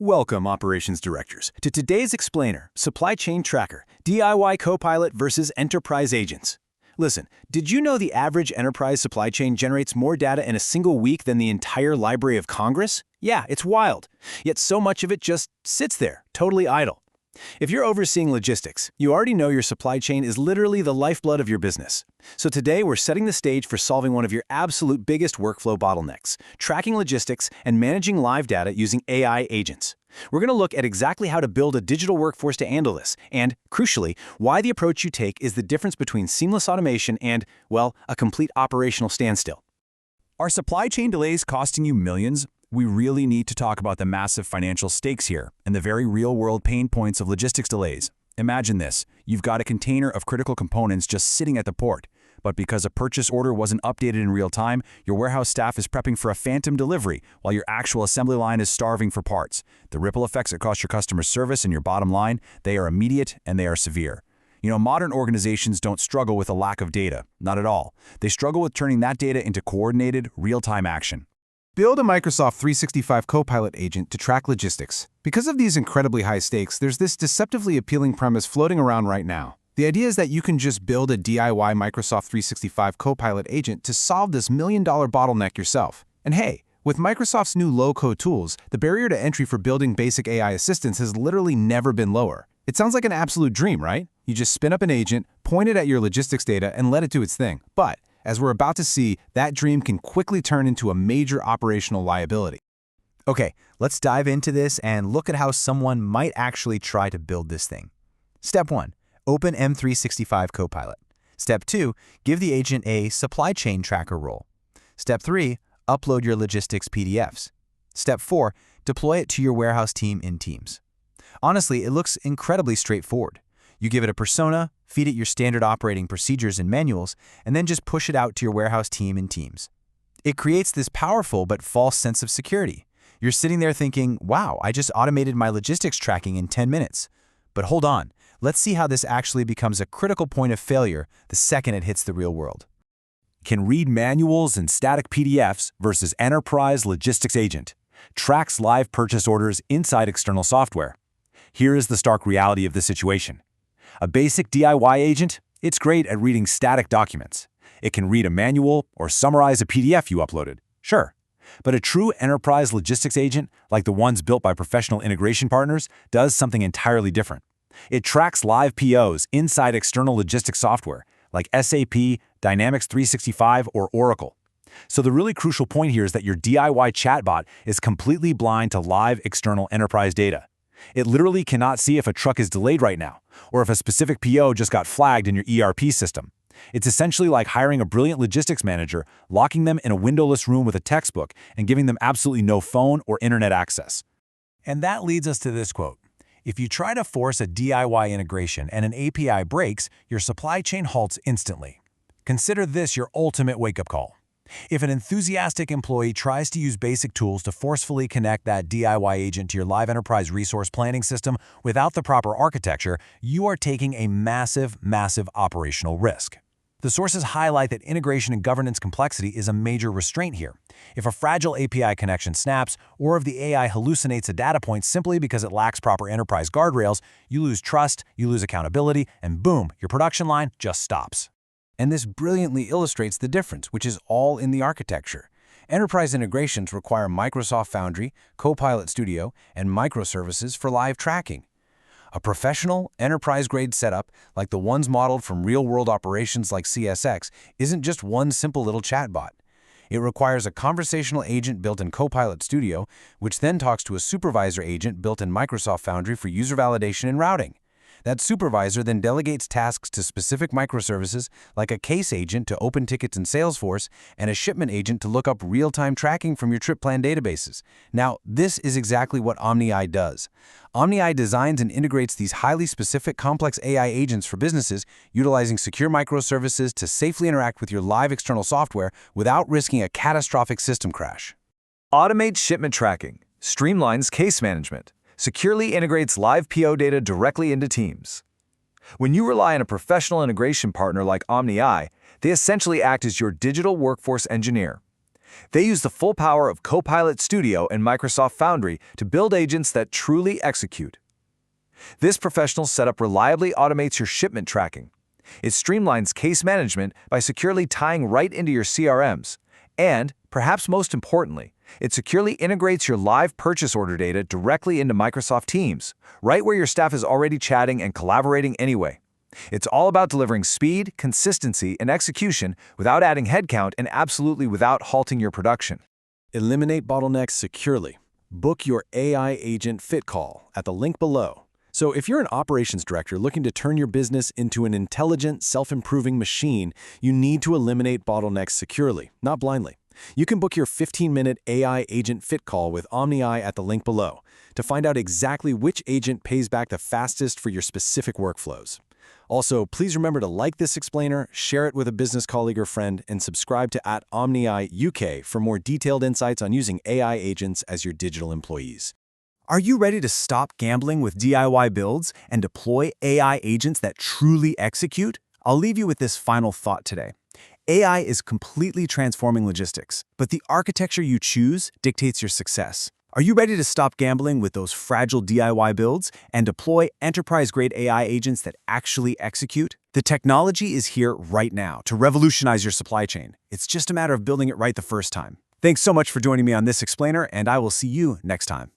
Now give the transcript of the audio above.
Welcome, Operations Directors, to today's explainer, Supply Chain Tracker, DIY Copilot versus Enterprise Agents. Listen, did you know the average enterprise supply chain generates more data in a single week than the entire Library of Congress? Yeah, it's wild. Yet so much of it just sits there, totally idle. If you're overseeing logistics, you already know your supply chain is literally the lifeblood of your business. So today we're setting the stage for solving one of your absolute biggest workflow bottlenecks, tracking logistics and managing live data using AI agents. We're going to look at exactly how to build a digital workforce to handle this, and, crucially, why the approach you take is the difference between seamless automation and, well, a complete operational standstill. Are supply chain delays costing you millions? We really need to talk about the massive financial stakes here and the very real-world pain points of logistics delays. Imagine this. You've got a container of critical components just sitting at the port, but because a purchase order wasn't updated in real time, your warehouse staff is prepping for a phantom delivery while your actual assembly line is starving for parts. The ripple effects across your customer service and your bottom line, they are immediate and they are severe. Modern organizations don't struggle with a lack of data, not at all. They struggle with turning that data into coordinated, real-time action. Build a Microsoft 365 Copilot agent to track logistics. Because of these incredibly high stakes, there's this deceptively appealing premise floating around right now. The idea is that you can just build a DIY Microsoft 365 Copilot agent to solve this million-dollar bottleneck yourself. And hey, with Microsoft's new low-code tools, the barrier to entry for building basic AI assistants has literally never been lower. It sounds like an absolute dream, right? You just spin up an agent, point it at your logistics data, and let it do its thing. But as we're about to see, that dream can quickly turn into a major operational liability. Okay, let's dive into this and look at how someone might actually try to build this thing. Step 1. Open M365 Copilot. Step 2. Give the agent a supply chain tracker role. Step 3. Upload your logistics PDFs. Step 4. Deploy it to your warehouse team in Teams. Honestly, it looks incredibly straightforward. You give it a persona, feed it your standard operating procedures and manuals, and then just push it out to your warehouse team in Teams. It creates this powerful but false sense of security. You're sitting there thinking, wow, I just automated my logistics tracking in 10 minutes. But hold on, let's see how this actually becomes a critical point of failure the second it hits the real world. Can read manuals and static PDFs versus enterprise logistics agent. Tracks live purchase orders inside external software. Here is the stark reality of the situation. A basic DIY agent, it's great at reading static documents. It can read a manual or summarize a PDF you uploaded, sure. But a true enterprise logistics agent, like the ones built by professional integration partners, does something entirely different. It tracks live POs inside external logistics software, like SAP, Dynamics 365, or Oracle. So the really crucial point here is that your DIY chatbot is completely blind to live external enterprise data. It literally cannot see if a truck is delayed right now, or if a specific PO just got flagged in your ERP system. It's essentially like hiring a brilliant logistics manager, locking them in a windowless room with a textbook, and giving them absolutely no phone or internet access. And that leads us to this quote. If you try to force a DIY integration and an API breaks, your supply chain halts instantly. Consider this your ultimate wake-up call. If an enthusiastic employee tries to use basic tools to forcefully connect that DIY agent to your live enterprise resource planning system without the proper architecture, you are taking a massive operational risk. The sources highlight that integration and governance complexity is a major restraint here. If a fragile API connection snaps, or if the AI hallucinates a data point simply because it lacks proper enterprise guardrails, you lose trust, you lose accountability, and boom, your production line just stops. And this brilliantly illustrates the difference, which is all in the architecture. Enterprise integrations require Microsoft Foundry, Copilot Studio, and microservices for live tracking. A professional, enterprise-grade setup, like the ones modeled from real-world operations like CSX, isn't just one simple little chatbot. It requires a conversational agent built in Copilot Studio, which then talks to a supervisor agent built in Microsoft Foundry for user validation and routing. That supervisor then delegates tasks to specific microservices, like a case agent to open tickets in Salesforce and a shipment agent to look up real-time tracking from your trip plan databases. Now, this is exactly what OMNIai does. OMNIai designs and integrates these highly specific, complex AI agents for businesses, utilizing secure microservices to safely interact with your live external software without risking a catastrophic system crash. Automates shipment tracking, streamlines case management, securely integrates live PO data directly into Teams. When you rely on a professional integration partner like OMNIai, they essentially act as your digital workforce engineer. They use the full power of Copilot Studio and Microsoft Foundry to build agents that truly execute. This professional setup reliably automates your shipment tracking. It streamlines case management by securely tying right into your CRMs. And, perhaps most importantly, it securely integrates your live purchase order data directly into Microsoft Teams, right where your staff is already chatting and collaborating anyway. It's all about delivering speed, consistency, and execution without adding headcount and absolutely without halting your production. Eliminate bottlenecks securely. Book your AI agent fit call at the link below. So if you're an operations director looking to turn your business into an intelligent, self-improving machine, you need to eliminate bottlenecks securely, not blindly. You can book your 15-minute AI agent fit call with OMNIai at the link below to find out exactly which agent pays back the fastest for your specific workflows. Also, please remember to like this explainer, share it with a business colleague or friend, and subscribe to @OMNIai UK for more detailed insights on using AI agents as your digital employees. Are you ready to stop gambling with DIY builds and deploy AI agents that truly execute? I'll leave you with this final thought today. AI is completely transforming logistics, but the architecture you choose dictates your success. Are you ready to stop gambling with those fragile DIY builds and deploy enterprise-grade AI agents that actually execute? The technology is here right now to revolutionize your supply chain. It's just a matter of building it right the first time. Thanks so much for joining me on this explainer, and I will see you next time.